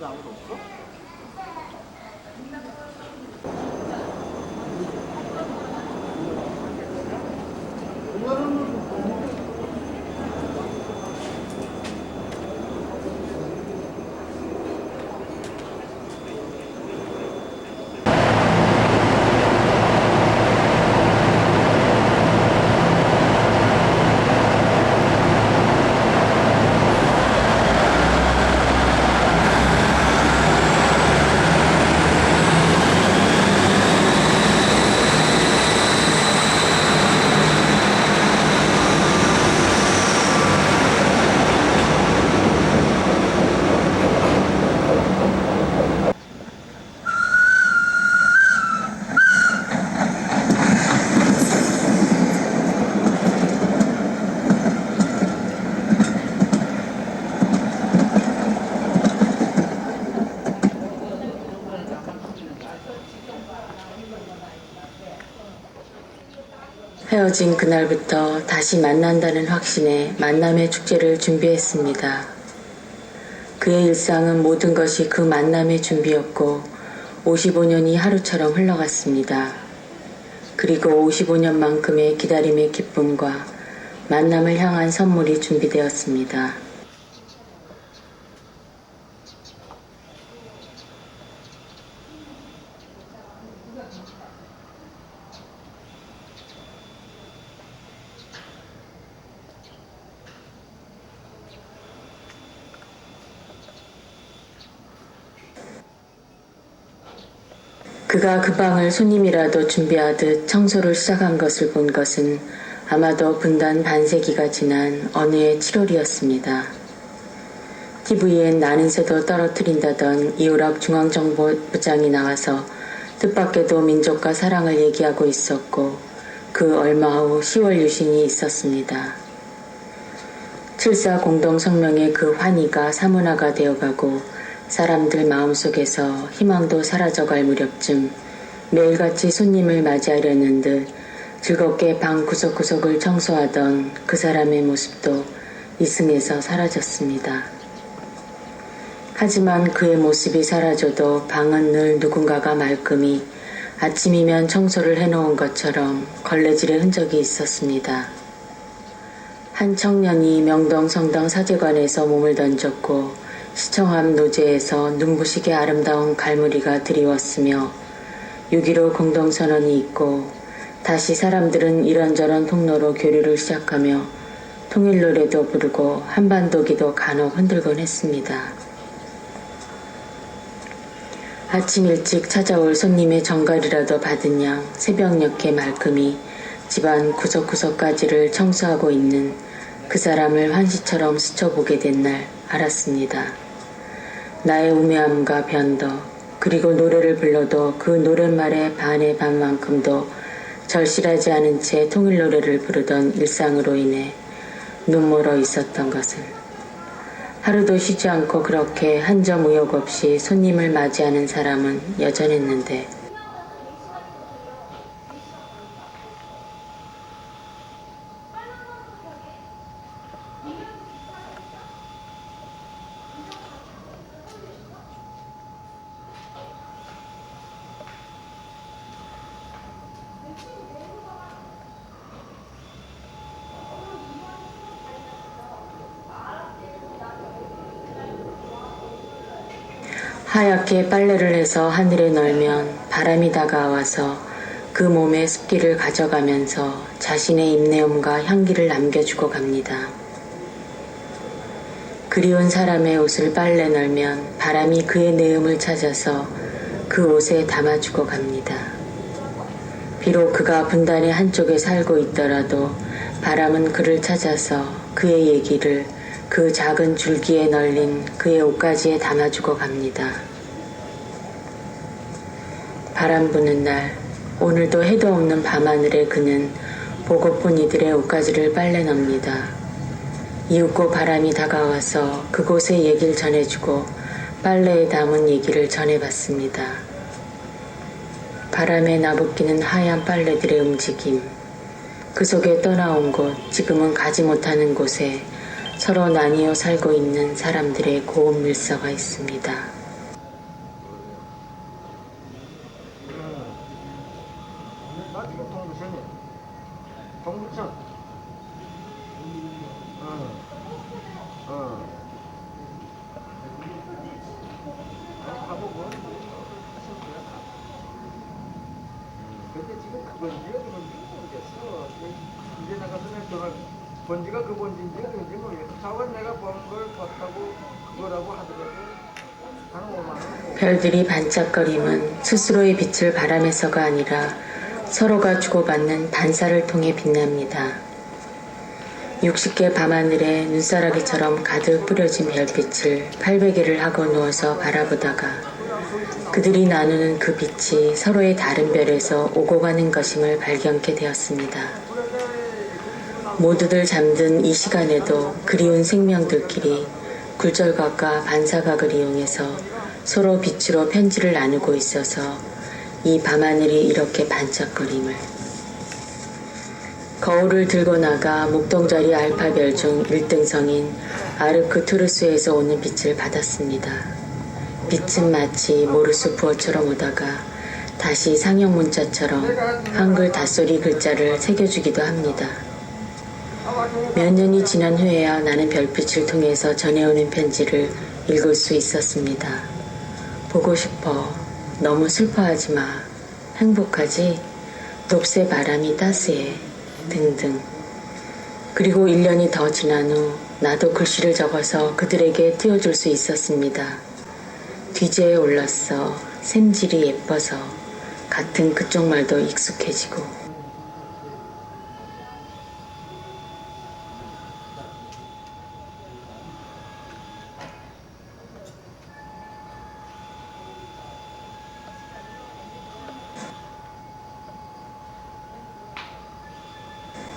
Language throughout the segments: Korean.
아무도 없어? 헤어진 그날부터 다시 만난다는 확신에 만남의 축제를 준비했습니다. 그의 일상은 모든 것이 그 만남의 준비였고 55년이 하루처럼 흘러갔습니다. 그리고 55년만큼의 기다림의 기쁨과 만남을 향한 선물이 준비되었습니다. 그가 그 방을 손님이라도 준비하듯 청소를 시작한 것을 본 것은 아마도 분단 반세기가 지난 어느 해 7월이었습니다. TV엔 나는 새도 떨어뜨린다던 이우락 중앙정보부장이 나와서 뜻밖에도 민족과 사랑을 얘기하고 있었고 그 얼마 후 10월 유신이 있었습니다. 7.4 공동성명의 그 환희가 사문화가 되어가고 사람들 마음속에서 희망도 사라져갈 무렵쯤 매일같이 손님을 맞이하려는 듯 즐겁게 방 구석구석을 청소하던 그 사람의 모습도 이승에서 사라졌습니다. 하지만 그의 모습이 사라져도 방은 늘 누군가가 말끔히 아침이면 청소를 해놓은 것처럼 걸레질의 흔적이 있었습니다. 한 청년이 명동 성당 사제관에서 몸을 던졌고 시청 앞 노제에서 눈부시게 아름다운 갈무리가 드리웠으며 6.15 공동선언이 있고 다시 사람들은 이런저런 통로로 교류를 시작하며 통일노래도 부르고 한반도기도 간혹 흔들곤 했습니다. 아침 일찍 찾아올 손님의 정갈이라도 받은 양 새벽녘에 말끔히 집안 구석구석까지를 청소하고 있는 그 사람을 환시처럼 스쳐보게 된 날 알았습니다. 나의 우매함과 변덕, 그리고 노래를 불러도 그 노랫말의 반의 반만큼도 절실하지 않은 채 통일노래를 부르던 일상으로 인해 눈멀어 있었던 것을. 하루도 쉬지 않고 그렇게 한 점 의욕 없이 손님을 맞이하는 사람은 여전했는데 하얗게 빨래를 해서 하늘에 널면 바람이 다가와서 그 몸의 습기를 가져가면서 자신의 입내음과 향기를 남겨주고 갑니다. 그리운 사람의 옷을 빨래 널면 바람이 그의 내음을 찾아서 그 옷에 담아주고 갑니다. 비록 그가 분단의 한쪽에 살고 있더라도 바람은 그를 찾아서 그의 얘기를 그 작은 줄기에 널린 그의 옷가지에 담아주고 갑니다. 바람 부는 날, 오늘도 해도 없는 밤하늘에 그는 보고픈 이들의 옷가지를 빨래 놉니다. 이윽고 바람이 다가와서 그곳의 얘기를 전해주고 빨래에 담은 얘기를 전해봤습니다. 바람에 나부끼는 하얀 빨래들의 움직임, 그 속에 떠나온 곳, 지금은 가지 못하는 곳에 서로 나뉘어 살고 있는 사람들의 고운 밀서가 있습니다. 건지 어디 건지 모르겠어. 이제 내가 전화 번지가 그 번지인지 어딘지 모르겠어. 자원 내가 번 걸 봤다고 그거라고 하더라도 한 5만 원. 별들이 반짝거림은 스스로의 빛을 바람에서가 아니라 서로가 주고받는 반사를 통해 빛납니다. 60개 밤하늘에 눈사라기처럼 가득 뿌려진 별빛을 800개를 하고 누워서 바라보다가 그들이 나누는 그 빛이 서로의 다른 별에서 오고 가는 것임을 발견케 되었습니다. 모두들 잠든 이 시간에도 그리운 생명들끼리 굴절각과 반사각을 이용해서 서로 빛으로 편지를 나누고 있어서 이 밤하늘이 이렇게 반짝거림을. 거울을 들고 나가 목동자리 알파별 중 1등성인 아르크투루스에서 오는 빛을 받았습니다. 빛은 마치 모르스 부호처럼 오다가 다시 상형 문자처럼 한글 닷소리 글자를 새겨주기도 합니다. 몇 년이 지난 후에야 나는 별빛을 통해서 전해오는 편지를 읽을 수 있었습니다. 보고 싶어. 너무 슬퍼하지 마. 행복하지? 높새 바람이 따스해. 등등. 그리고 1년이 더 지난 후 나도 글씨를 적어서 그들에게 띄워줄 수 있었습니다. 뒤제에 올랐어. 샘질이 예뻐서. 같은 그쪽 말도 익숙해지고.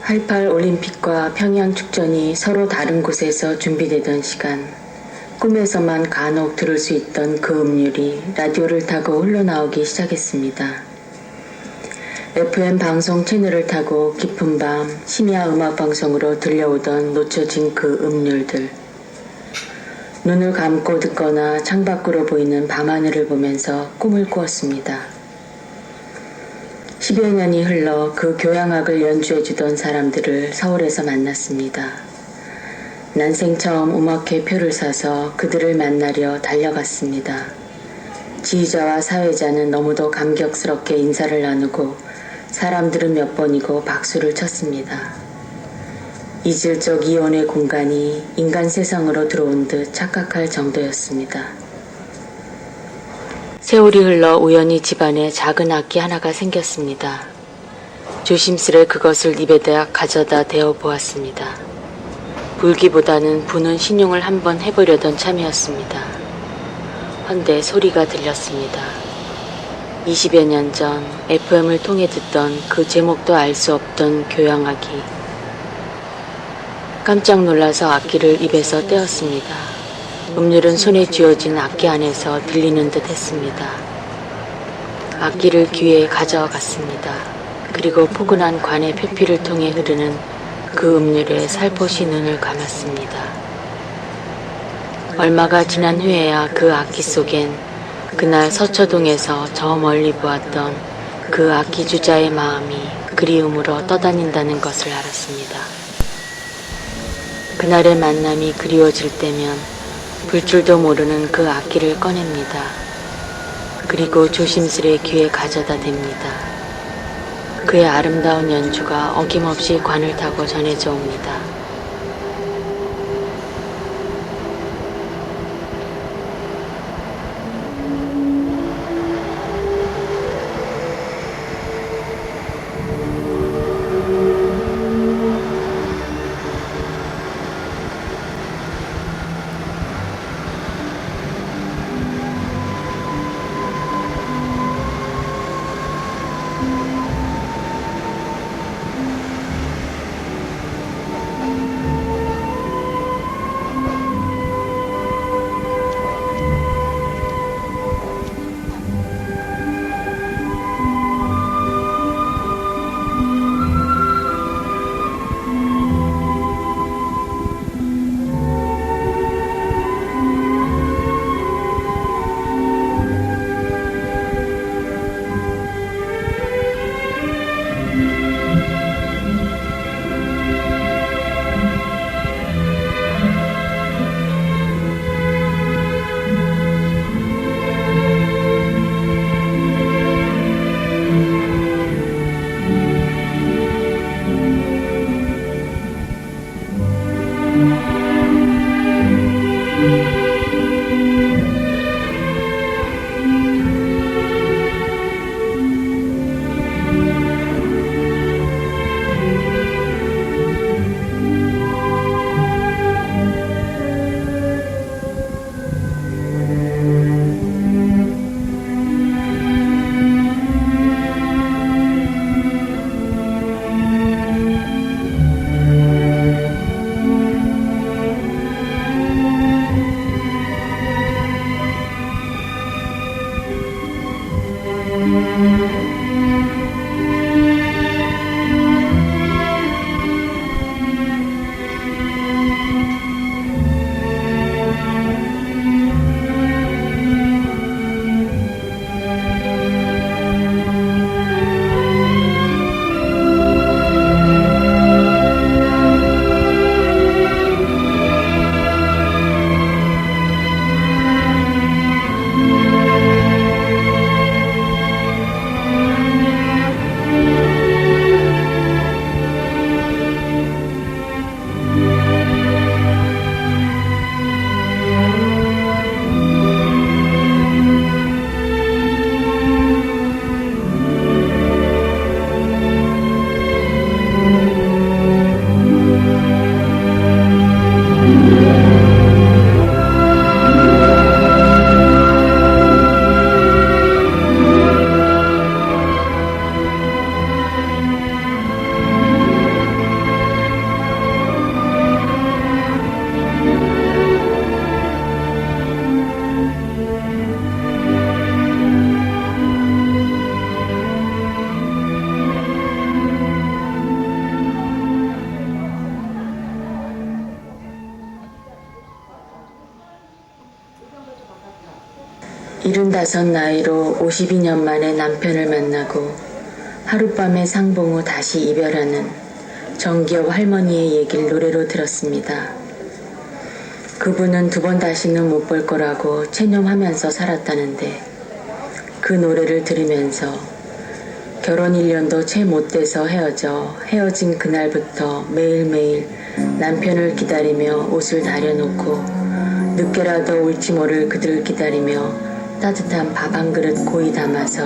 88 올림픽과 평양 축전이 서로 다른 곳에서 준비되던 시간, 꿈에서만 간혹 들을 수 있던 그 음률이 라디오를 타고 흘러나오기 시작했습니다. FM 방송 채널을 타고 깊은 밤 심야 음악 방송으로 들려오던 놓쳐진 그 음률들. 눈을 감고 듣거나 창밖으로 보이는 밤하늘을 보면서 꿈을 꾸었습니다. 10여 년이 흘러 그 교향악을 연주해주던 사람들을 서울에서 만났습니다. 난생 처음 음악회 표를 사서 그들을 만나려 달려갔습니다. 지휘자와 사회자는 너무도 감격스럽게 인사를 나누고 사람들은 몇 번이고 박수를 쳤습니다. 잊을 적 이혼의 공간이 인간 세상으로 들어온 듯 착각할 정도였습니다. 세월이 흘러 우연히 집안에 작은 악기 하나가 생겼습니다. 조심스레 그것을 입에다 가져다 대어 보았습니다. 불기보다는 부는 신용을 한번 해보려던 참이었습니다. 헌데 소리가 들렸습니다. 20여 년 전 FM을 통해 듣던 그 제목도 알 수 없던 교향악이. 깜짝 놀라서 악기를 입에서 떼었습니다. 음률은 손에 쥐어진 악기 안에서 들리는 듯 했습니다. 악기를 귀에 가져갔습니다. 그리고 포근한 관의 표피를 통해 흐르는 그 음률에 살포시 눈을 감았습니다. 얼마가 지난 후에야 그 악기 속엔 그날 서초동에서 저 멀리 보았던 그 악기 주자의 마음이 그리움으로 떠다닌다는 것을 알았습니다. 그날의 만남이 그리워질 때면 불 줄도 모르는 그 악기를 꺼냅니다. 그리고 조심스레 귀에 가져다 댑니다. 그의 아름다운 연주가 어김없이 관을 타고 전해져 옵니다. 75 나이로 52년 만에 남편을 만나고 하룻밤에 상봉 후 다시 이별하는 정기업 할머니의 얘기를 노래로 들었습니다. 그분은 2번 다시는 못 볼 거라고 체념하면서 살았다는데 그 노래를 들으면서 결혼 1년도 채 못 돼서 헤어진 그날부터 매일매일 남편을 기다리며 옷을 다려놓고 늦게라도 올지 모를 그들을 기다리며 따뜻한 밥 한 그릇 고이 담아서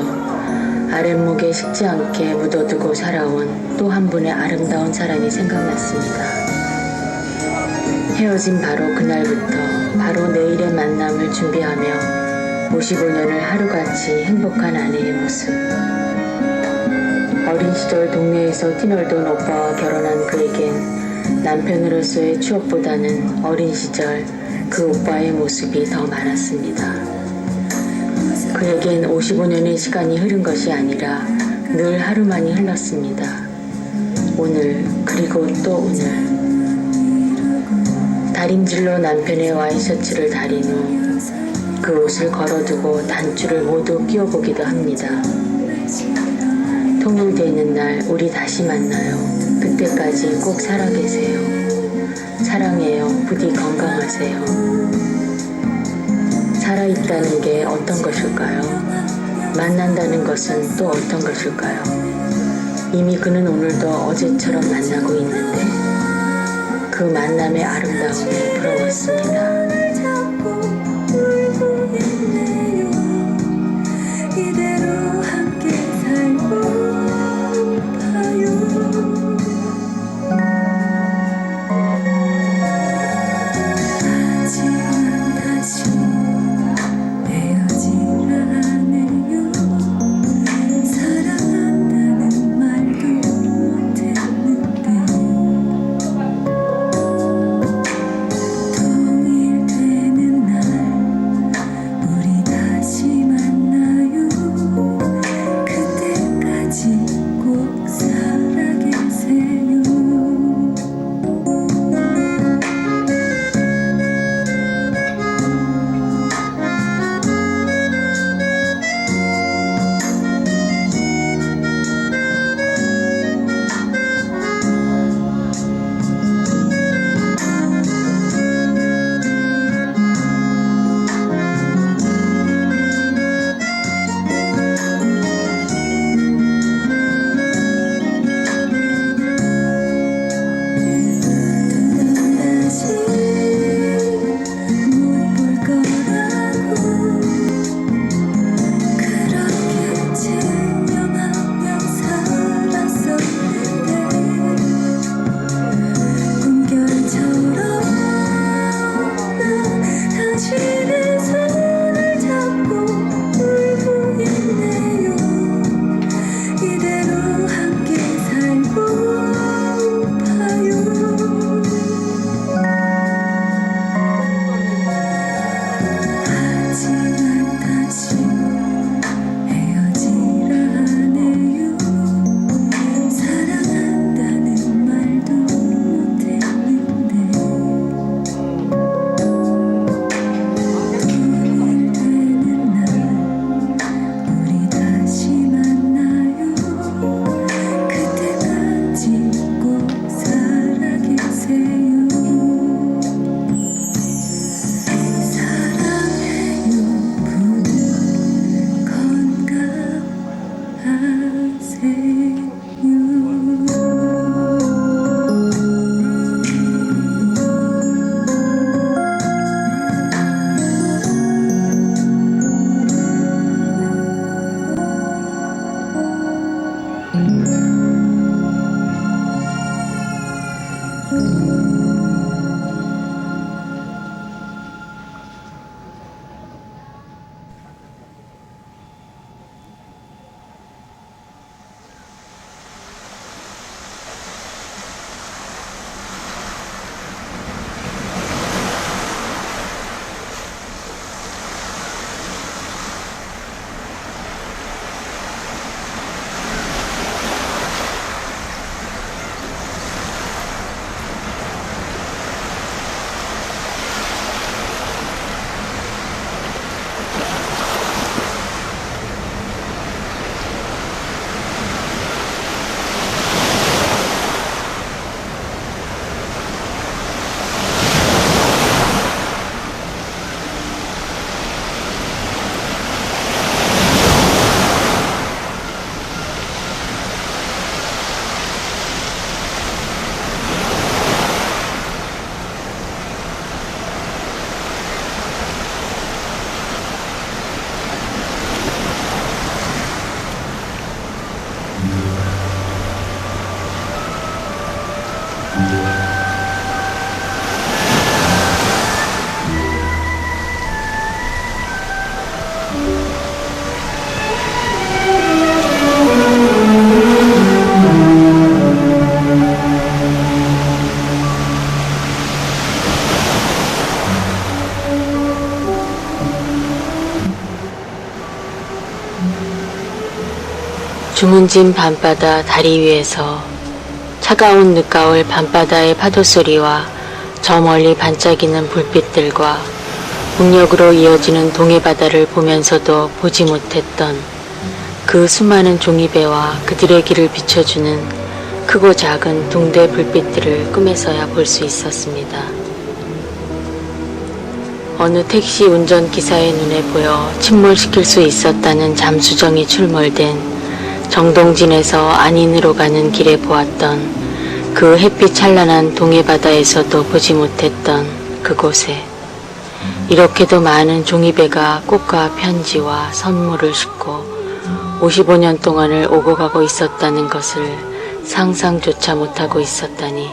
아랫목에 식지 않게 묻어두고 살아온 또 한 분의 아름다운 사람이 생각났습니다. 헤어진 바로 그날부터 바로 내일의 만남을 준비하며 55년을 하루같이 행복한 아내의 모습. 어린 시절 동네에서 뛰놀던 오빠와 결혼한 그에겐 남편으로서의 추억보다는 어린 시절 그 오빠의 모습이 더 많았습니다. 그에겐 55년의 시간이 흐른 것이 아니라 늘 하루만이 흘렀습니다. 오늘 그리고 또 오늘. 다림질로 남편의 와이셔츠를 다린 후 그 옷을 걸어두고 단추를 모두 끼워보기도 합니다. 통일되는 날 우리 다시 만나요. 그때까지 꼭 살아계세요. 사랑해요. 부디 건강하세요. 살아있다는 게 어떤 것일까요? 만난다는 것은 또 어떤 것일까요? 이미 그는 오늘도 어제처럼 만나고 있는데 그 만남의 아름다움이 부러웠습니다. 주문진 밤바다 다리 위에서 차가운 늦가을 밤바다의 파도소리와 저 멀리 반짝이는 불빛들과 북녘으로 이어지는 동해바다를 보면서도 보지 못했던 그 수많은 종이배와 그들의 길을 비춰주는 크고 작은 둥대 불빛들을 꿈에서야 볼 수 있었습니다. 어느 택시 운전기사의 눈에 보여 침몰시킬 수 있었다는 잠수정이 출몰된 정동진에서 안인으로 가는 길에 보았던 그 햇빛 찬란한 동해바다에서도 보지 못했던 그곳에 이렇게도 많은 종이배가 꽃과 편지와 선물을 싣고 55년 동안을 오고 가고 있었다는 것을 상상조차 못하고 있었다니.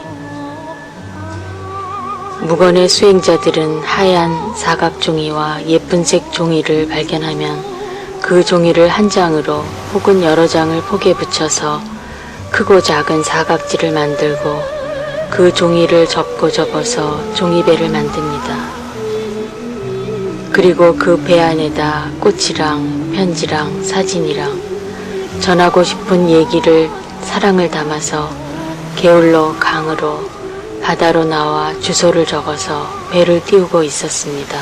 무건의 수행자들은 하얀 사각종이와 예쁜색 종이를 발견하면 그 종이를 한 장으로 혹은 여러 장을 폭에 붙여서 크고 작은 사각지를 만들고 그 종이를 접고 접어서 종이배를 만듭니다. 그리고 그 배 안에다 꽃이랑 편지랑 사진이랑 전하고 싶은 얘기를 사랑을 담아서 게을러 강으로 바다로 나와 주소를 적어서 배를 띄우고 있었습니다.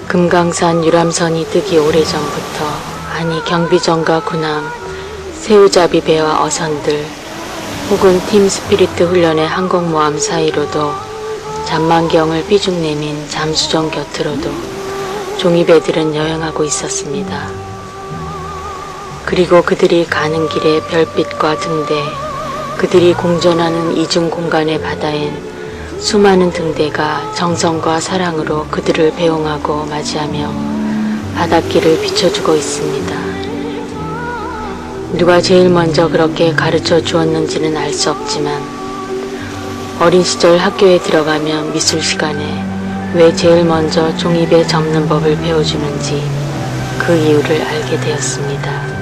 금강산 유람선이 뜨기 오래전부터 아니 경비정과 군함, 새우잡이 배와 어선들 혹은 팀 스피리트 훈련의 항공모함 사이로도 잠만경을 삐죽 내민 잠수정 곁으로도 종이배들은 여행하고 있었습니다. 그리고 그들이 가는 길의 별빛과 등대, 그들이 공존하는 이중 공간의 바다엔 수많은 등대가 정성과 사랑으로 그들을 배웅하고 맞이하며 바닷길을 비춰주고 있습니다. 누가 제일 먼저 그렇게 가르쳐 주었는지는 알 수 없지만 어린 시절 학교에 들어가면 미술 시간에 왜 제일 먼저 종이배 접는 법을 배워주는지 그 이유를 알게 되었습니다.